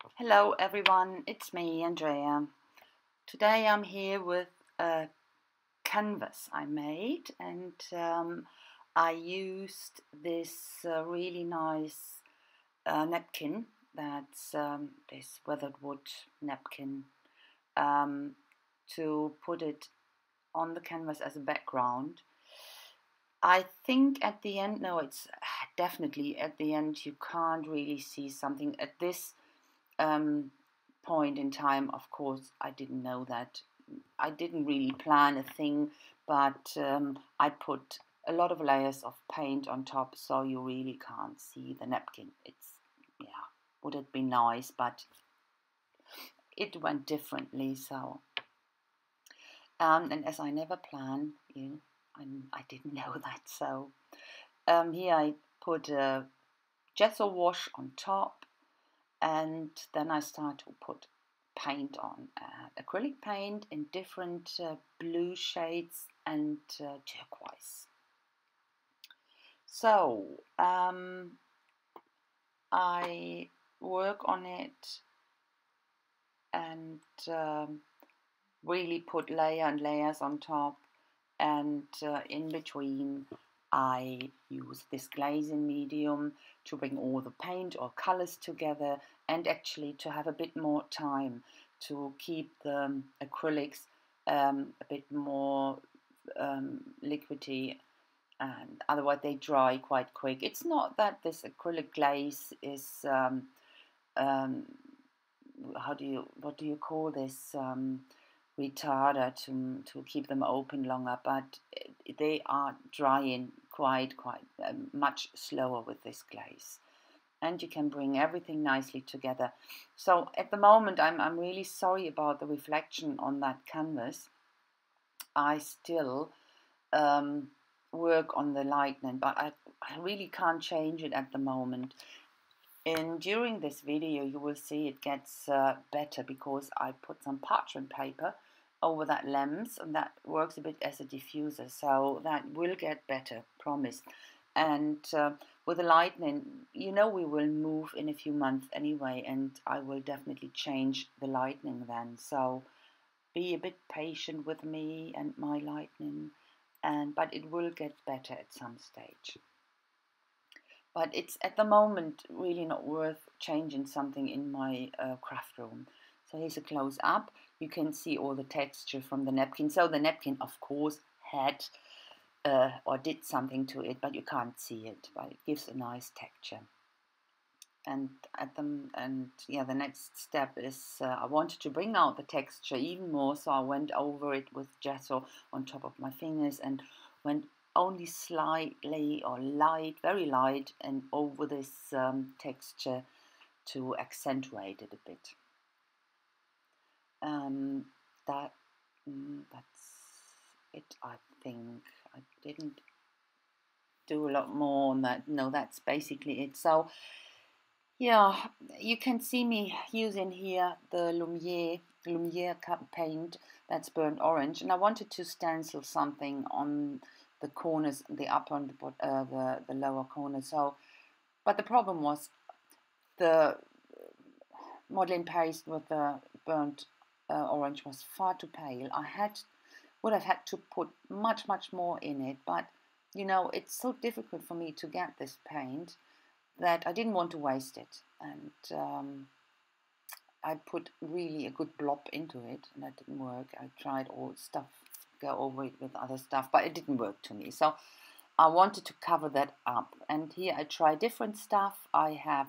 Hello everyone, it's me, Andrea. Today I'm here with a canvas I made, and I used this really nice napkin. That's this weathered wood napkin, um, to put it on the canvas as a background. I think at the end, no, it's definitely at the end, you can't really see something at this um, point in time. Of course, I didn't know that. I didn't really plan a thing, but I put a lot of layers of paint on top, so you really can't see the napkin. It's, yeah, would it be nice, but it went differently. So, and as I never plan, I didn't know that. So here I put a gesso wash on top, and then I start to put paint on, acrylic paint in different blue shades and turquoise. So I work on it and really put layer and layers on top, and in between I use this glazing medium to bring all the paint or colors together, and actually to have a bit more time to keep the acrylics a bit more liquidy, and otherwise they dry quite quick. It's not that this acrylic glaze is um, what do you call this, retarder to keep them open longer, but they are drying quite much slower with this glaze, and you can bring everything nicely together. So at the moment I'm really sorry about the reflection on that canvas. I still work on the lightning, but I really can't change it at the moment. And during this video you will see it gets better, because I put some parchment paper over that lens, and that works a bit as a diffuser, so that will get better, promise. And with the lightning, we will move in a few months anyway, and I will definitely change the lightning then. So be a bit patient with me and my lightning, but it will get better at some stage. But it's at the moment really not worth changing something in my craft room. So here's a close up. You can see all the texture from the napkin. So the napkin, of course, had or did something to it, but you can't see it. But it gives a nice texture. And the next step is I wanted to bring out the texture even more, so I went over it with gesso on top of my fingers, and went only slightly or very light, and over this texture to accentuate it a bit. That's it, I think. I didn't do a lot more on that. No, that's basically it. So yeah, you can see me using here the Lumiere paint, that's burnt orange, and I wanted to stencil something on the corners, the upper and the lower corner. So, but the problem was the modeling paste with the burnt orange was far too pale. Would have had to put much more in it, but it's so difficult for me to get this paint that I didn't want to waste it, and I put really a good blob into it, and that didn't work. I tried all stuff, go over it with other stuff, but it didn't work to me. So I wanted to cover that up, and here I try different stuff. I have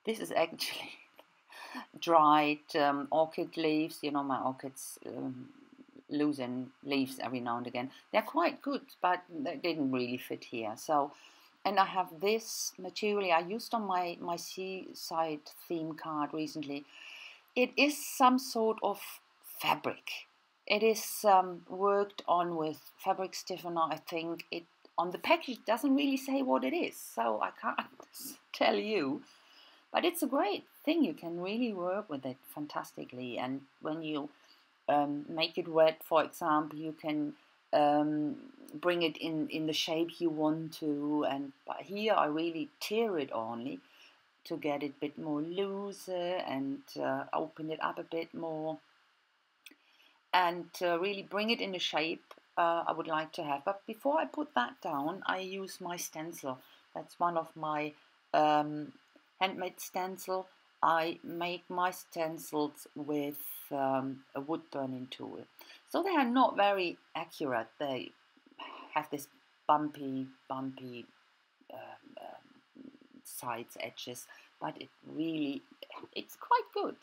this is actually dried orchid leaves. My orchids losing leaves every now and again. They're quite good, but they didn't really fit here. So, and I have this material I used on my seaside theme card recently. It is some sort of fabric. It is worked on with fabric stiffener, I think. It on the package doesn't really say what it is, so I can't tell you. But it's a great thing. You can really work with it fantastically, and when you make it wet, for example, you can bring it in the shape you want to. And but here I really tear it only to get it a bit more looser and open it up a bit more and really bring it in the shape I would like to have. But before I put that down, I use my stencil. That's one of my handmade stencil. I make my stencils with a wood burning tool. So they are not very accurate. They have this bumpy sides edges, but it's quite good.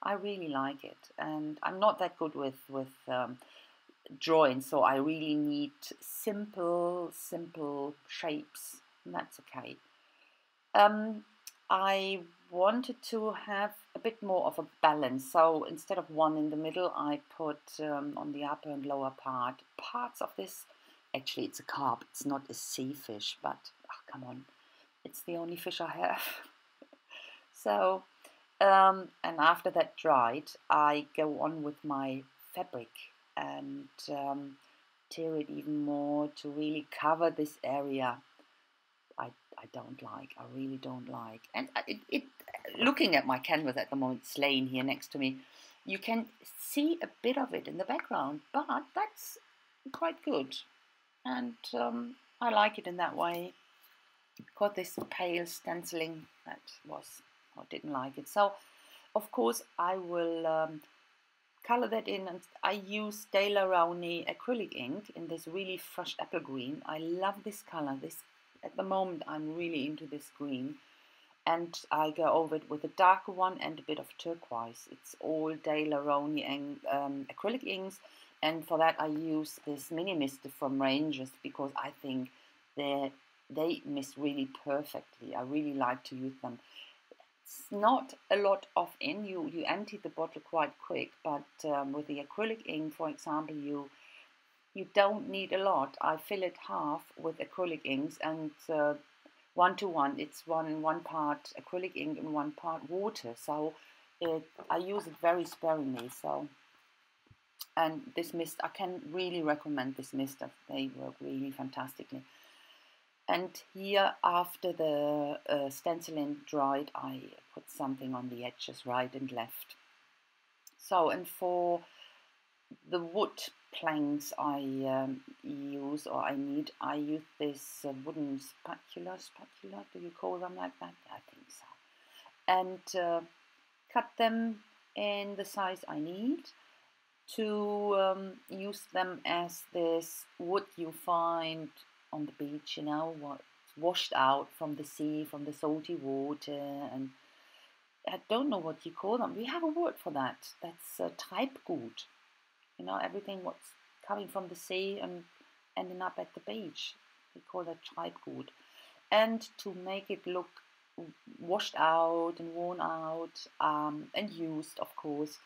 I really like it, and I'm not that good with drawing, so I really need simple shapes, and that's okay. I wanted to have a bit more of a balance, so instead of one in the middle, I put on the upper and lower parts of this. Actually, it's a carp, it's not a sea fish, but oh, come on, it's the only fish I have. So, and after that dried, I go on with my fabric and tear it even more to really cover this area. I really don't like. And looking at my canvas at the moment, it's laying here next to me, you can see a bit of it in the background, but that's quite good. And I like it in that way. Got this pale stenciling that I didn't like it. So, of course, I will color that in, and I use Daler-Rowney acrylic ink in this really fresh apple green. I love this color. At the moment, I'm really into this green, and I go over it with a darker one and a bit of turquoise. It's all Daler-Rowney acrylic inks, and for that I use this mini mister from Rangers because I think they mist really perfectly. I really like to use them. It's not a lot of ink. You empty the bottle quite quick, but with the acrylic ink, for example, you don't need a lot. I fill it half with acrylic inks, and 1-to-1. It's one part acrylic ink and 1 part water. So I use it very sparingly. So, and this mist, I can really recommend this mist. They work really fantastically. And here, after the stenciling dried, I put something on the edges, right and left. So, and for the wood planks I use this wooden spatula, do you call them like that? I think so. And cut them in the size I need to use them as this wood you find on the beach, you know, washed out from the sea, from the salty water, and I don't know what you call them. We have a word for that. That's Treibgut. You know, everything what's coming from the sea and ending up at the beach. We call that Treibgut. And to make it look washed out and worn out and used, of course,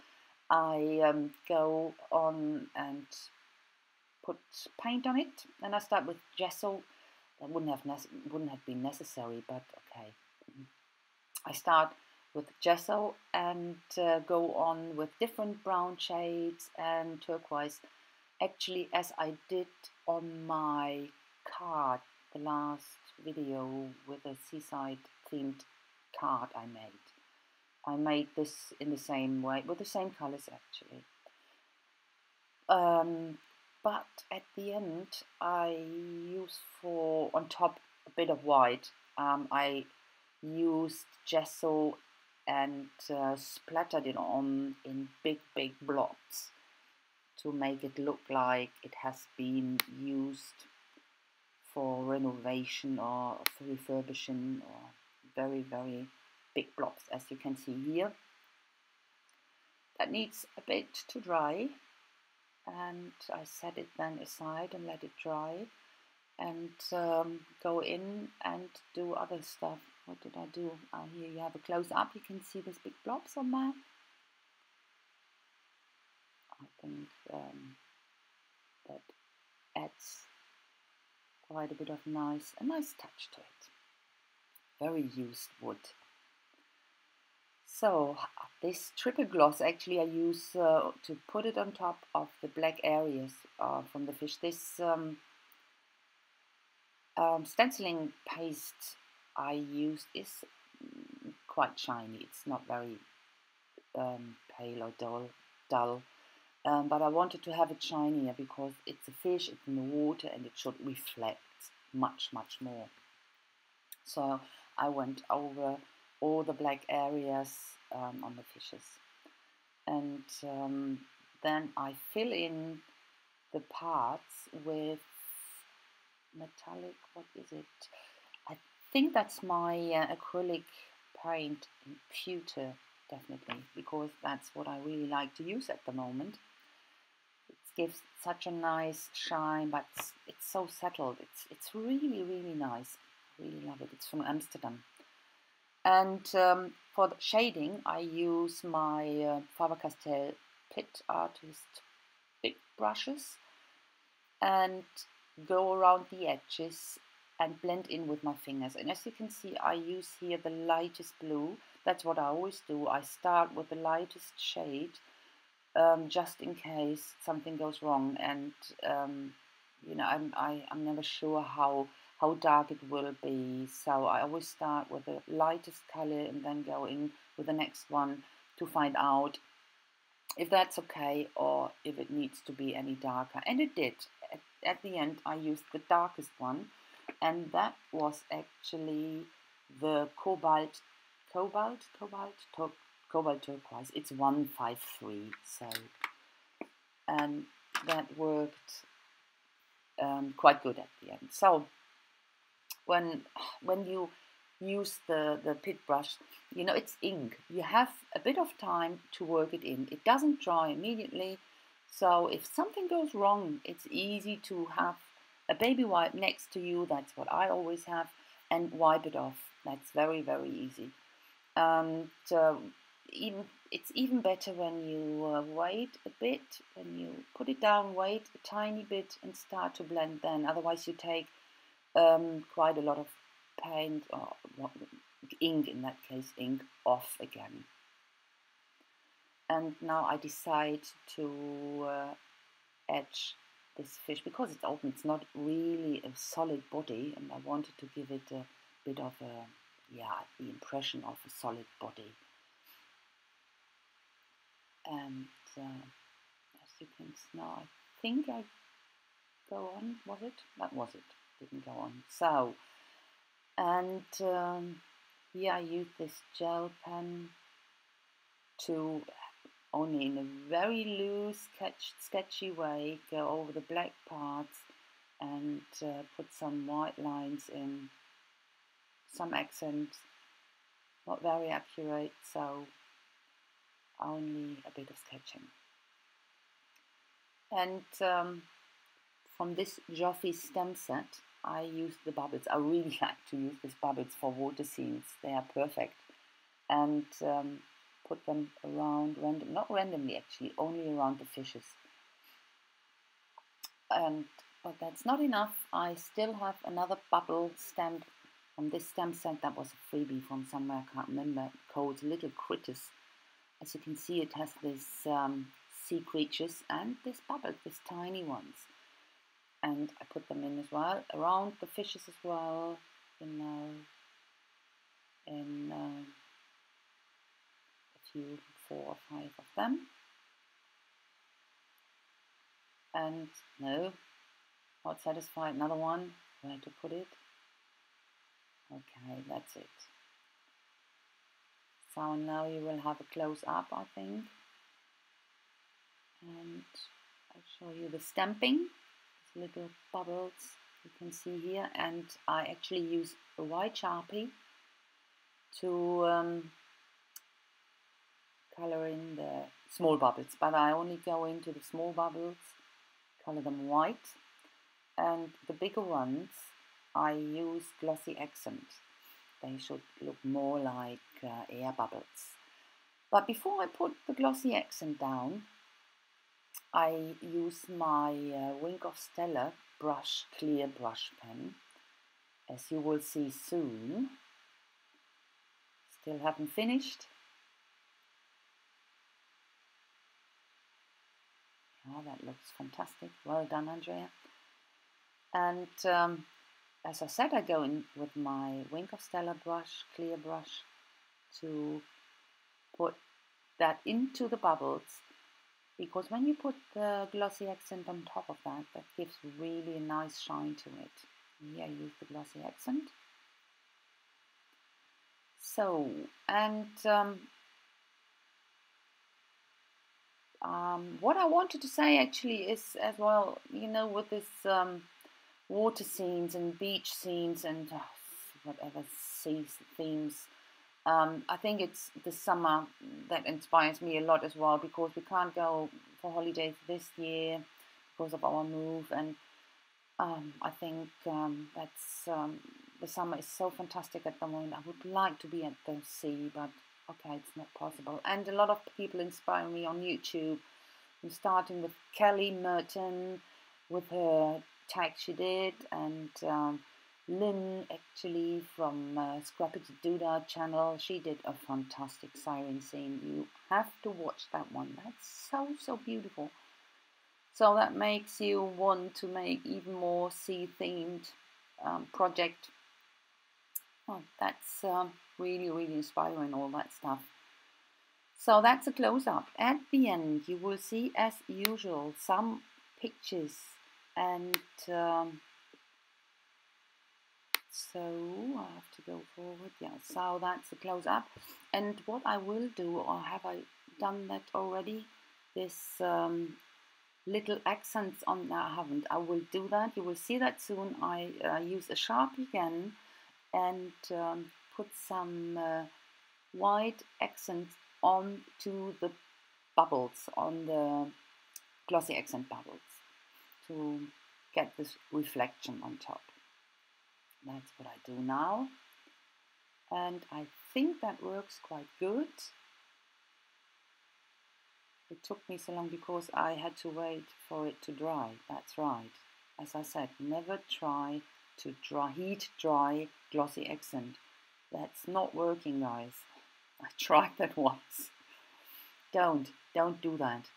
I go on and put paint on it, and I start with gesso. That wouldn't have been necessary, but okay. I start with gesso and go on with different brown shades and turquoise. Actually, as I did on my card, the last video with a seaside themed card I made. I made this in the same way, with the same colors actually. But at the end, I use on top a bit of white. I used gesso and splattered it on in big blobs to make it look like it has been used for renovation or for refurbishing, or very big blobs, as you can see here. That needs a bit to dry, and I set it then aside and let it dry, and go in and do other stuff. What did I do? Here you have a close up. You can see these big blobs on there. I think that adds quite a bit of a nice touch to it. Very used wood. So this triple gloss actually I use to put it on top of the black areas from the fish. This stenciling paste I used is quite shiny. It's not very pale or dull. But I wanted to have it shinier because it's a fish, it's in the water, and it should reflect much more. So I went over all the black areas on the fishes, and then I fill in the parts with metallic, what is it? I think that's my acrylic paint in pewter, definitely, because that's what I really like to use at the moment. It gives such a nice shine, but it's so settled. It's really nice. I really love it. It's from Amsterdam. And for the shading, I use my Faber-Castell Pit Artist big brushes and go around the edges and blend in with my fingers. And as you can see, I use here the lightest blue. That's what I always do. I start with the lightest shade, just in case something goes wrong. And you know, I'm never sure how dark it will be. So I always start with the lightest color and then go in with the next one to find out if that's okay or if it needs to be any darker. And it did. At the end, I used the darkest one, and that was actually the cobalt turquoise. It's 153. So, and that worked quite good at the end. So when you use the pit brush, you know, it's ink. You have a bit of time to work it in. It doesn't dry immediately. So if something goes wrong, it's easy to have a baby wipe next to you. That's what I always have, and wipe it off. That's very easy. And it's even better when you wait a bit, when you put it down, wait a tiny bit and start to blend then. Otherwise you take quite a lot of paint, or ink in that case, ink off again. And now I decide to etch this fish because it's open. It's not really a solid body, and I wanted to give it a bit of the impression of a solid body. And as you can see now, I think I go on. Was it? That was it. Didn't go on. So, and here I use this gel pen to only in a very loose, sketchy way go over the black parts and put some white lines in, some accents, not very accurate, so only a bit of sketching. And from this Joffy stem set, I use the bubbles. I really like to use these bubbles for water scenes. They are perfect. And put them around, not randomly actually, only around the fishes. But that's not enough. I still have another bubble stamp from this stamp set that was a freebie from somewhere, I can't remember, called Little Critters. As you can see, it has this sea creatures and this bubble, these tiny ones. And I put them in as well, around the fishes as well, you know, in a few, 4 or 5 of them. And no, not satisfied, another one, where to put it? Okay, that's it. So now you will have a close up, I think. And I'll show you the stamping. Little bubbles you can see here, and I actually use a white Sharpie to color in the small bubbles, but I only go into the small bubbles, color them white, and the bigger ones I use glossy accent. They should look more like air bubbles. But before I put the glossy accent down, I use my Wink of Stella brush, clear brush pen, as you will see soon. Still haven't finished. Oh, that looks fantastic. Well done, Andrea. And as I said, I go in with my Wink of Stella brush, clear brush, to put that into the bubbles, because when you put the glossy accent on top of that, that gives really a nice shine to it. Here I use the glossy accent. So, and what I wanted to say actually is as well, you know, with this water scenes and beach scenes and whatever sea themes, I think it's the summer that inspires me a lot as well, because we can't go for holidays this year because of our move, and I think that's the summer is so fantastic at the moment. I would like to be at the sea, but okay, it's not possible. And a lot of people inspire me on YouTube. I'm starting with Kelly Merton with her tag she did, and Lynn actually from scrapedidoodah channel. She did a fantastic siren scene. You have to watch that one. That's so beautiful. So that makes you want to make even more sea themed project. Oh, that's really inspiring, all that stuff. So that's a close-up. At the end you will see, as usual, some pictures, and so I have to go forward. Yeah, so that's a close-up. And what I will do, or have I done that already, this little accents on, no, I haven't. I will do that. You will see that soon. I use a Sharpie again and put some white accents onto the bubbles, on the glossy accent bubbles, to get this reflection on top. That's what I do now, and I think that works quite good. It took me so long because I had to wait for it to dry. That's right. As I said, never try to heat dry glossy accent. That's not working, guys. I tried that once. Don't do that.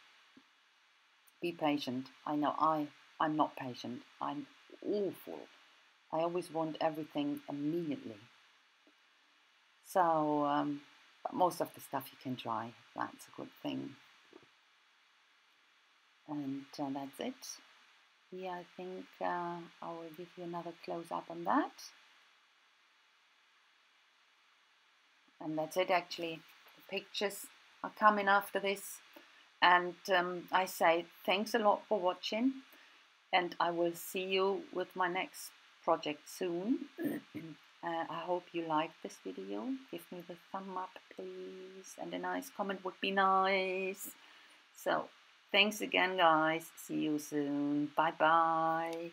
Be patient. I know I'm not patient. I'm awful. I always want everything immediately. So, but most of the stuff you can try. That's a good thing. And that's it. Yeah, I think I will give you another close-up on that. And that's it, actually. The pictures are coming after this. And I say thanks a lot for watching. And I will see you with my next project soon. I hope you liked this video. Give me the thumb up, please. And a nice comment would be nice. So, thanks again, guys. See you soon. Bye-bye.